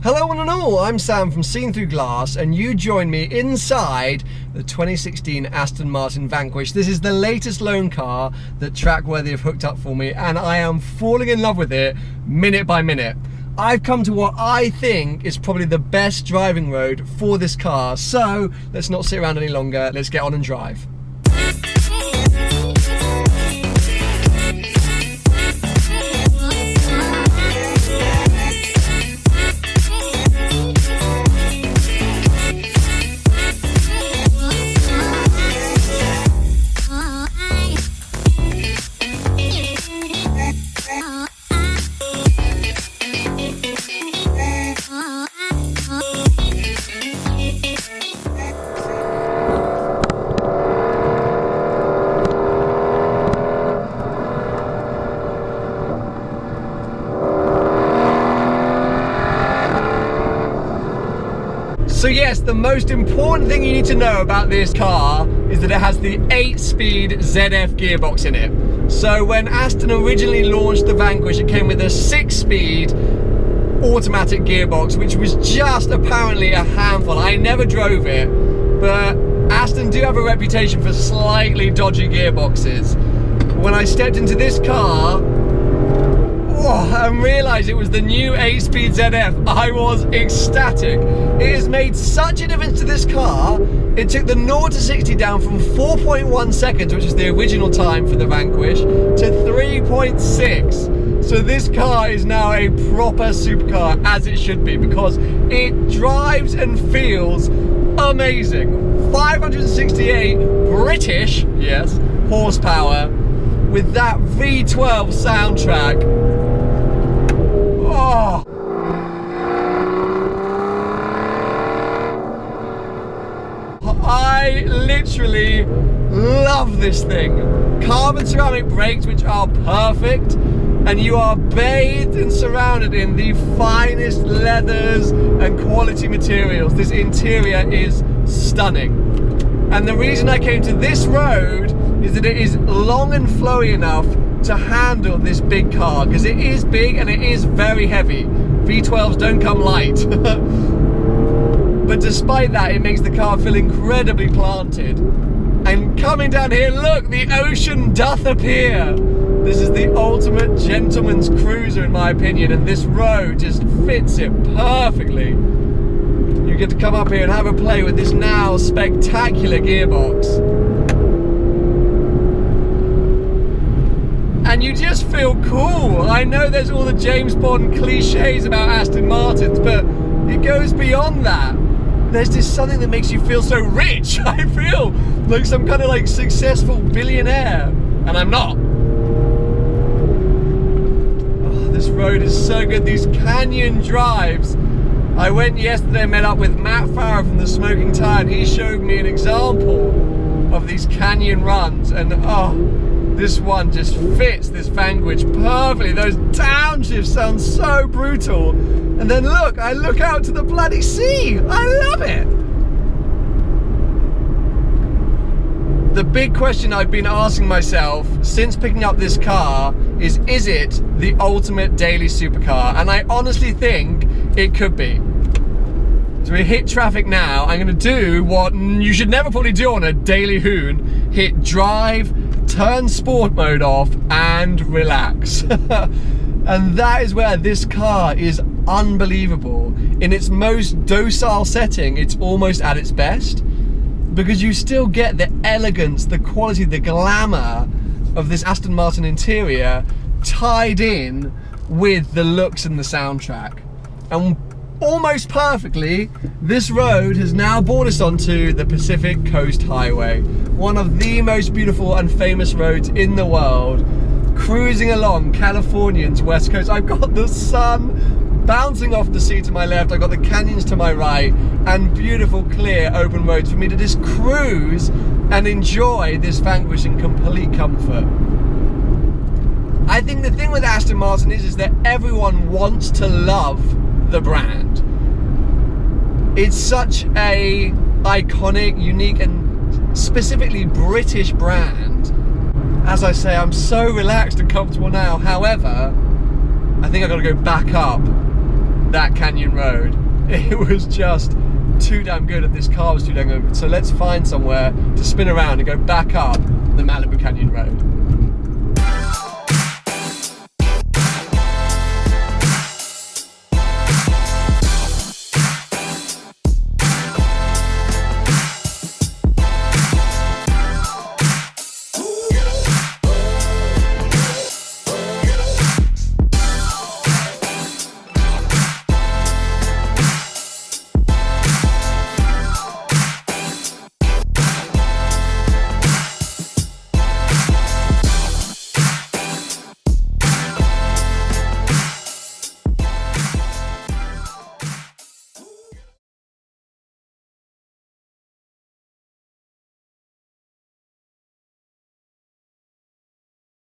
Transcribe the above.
Hello one and all, I'm Sam from Seen Through Glass and you join me inside the 2016 Aston Martin Vanquish. This is the latest loan car that TrackWorthy have hooked up for me and I am falling in love with it minute by minute. I've come to what I think is probably the best driving road for this car, so let's not sit around any longer, let's get on and drive. So yes, the most important thing you need to know about this car is that it has the 8-speed ZF gearbox in it. So when Aston originally launched the Vanquish, it came with a 6-speed automatic gearbox, which was just apparently a handful. I never drove it, but Aston do have a reputation for slightly dodgy gearboxes. When I stepped into this car, and realised it was the new 8-speed ZF, I was ecstatic. It has made such a difference to this car. It took the 0 to 60 down from 4.1 seconds, which is the original time for the Vanquish, to 3.6. So this car is now a proper supercar, as it should be, because it drives and feels amazing. 568 British, yes, horsepower with that V12 soundtrack. Oh. I literally love this thing. Carbon ceramic brakes, which are perfect, and you are bathed and surrounded in the finest leathers and quality materials. This interior is stunning. And the reason I came to this road is that it is long and flowy enough to handle this big car, because it is big and it is very heavy. V12s don't come light. But despite that, it makes the car feel incredibly planted. And coming down here, look, the ocean doth appear. This is the ultimate gentleman's cruiser in my opinion, and this road just fits it perfectly. You get to come up here and have a play with this now spectacular gearbox. And you just feel cool. I know there's all the James Bond cliches about Aston Martins, but it goes beyond that. There's just something that makes you feel so rich. I feel like some kind of like successful billionaire, and I'm not. Oh, this road is so good. These canyon drives. I went yesterday and met up with Matt Farah from the Smoking Tire, and he showed me an example of these canyon runs, and oh, this one just fits this Vanquish perfectly. Those downshifts sound so brutal. And then look, I look out to the bloody sea. I love it. The big question I've been asking myself since picking up this car is it the ultimate daily supercar? And I honestly think it could be. So we hit traffic now. I'm gonna do what you should never probably do on a daily hoon. Hit drive, turn sport mode off and relax. And that is where this car is unbelievable. In its most docile setting, it's almost at its best, because you still get the elegance, the quality, the glamour of this Aston Martin interior tied in with the looks and the soundtrack. And almost perfectly, this road has now brought us onto the Pacific Coast Highway, one of the most beautiful and famous roads in the world. Cruising along California's west coast. I've got the sun bouncing off the sea to my left, I've got the canyons to my right, and beautiful clear open roads for me to just cruise and enjoy this Vanquish in complete comfort. I think the thing with Aston Martin is that everyone wants to love the brand. It's such a iconic, unique, and specifically British brand. As I say, I'm so relaxed and comfortable now. However, I think I've got to go back up that canyon road. It was just too damn good, and this car was too damn good. So let's find somewhere to spin around and go back up the Malibu Canyon Road.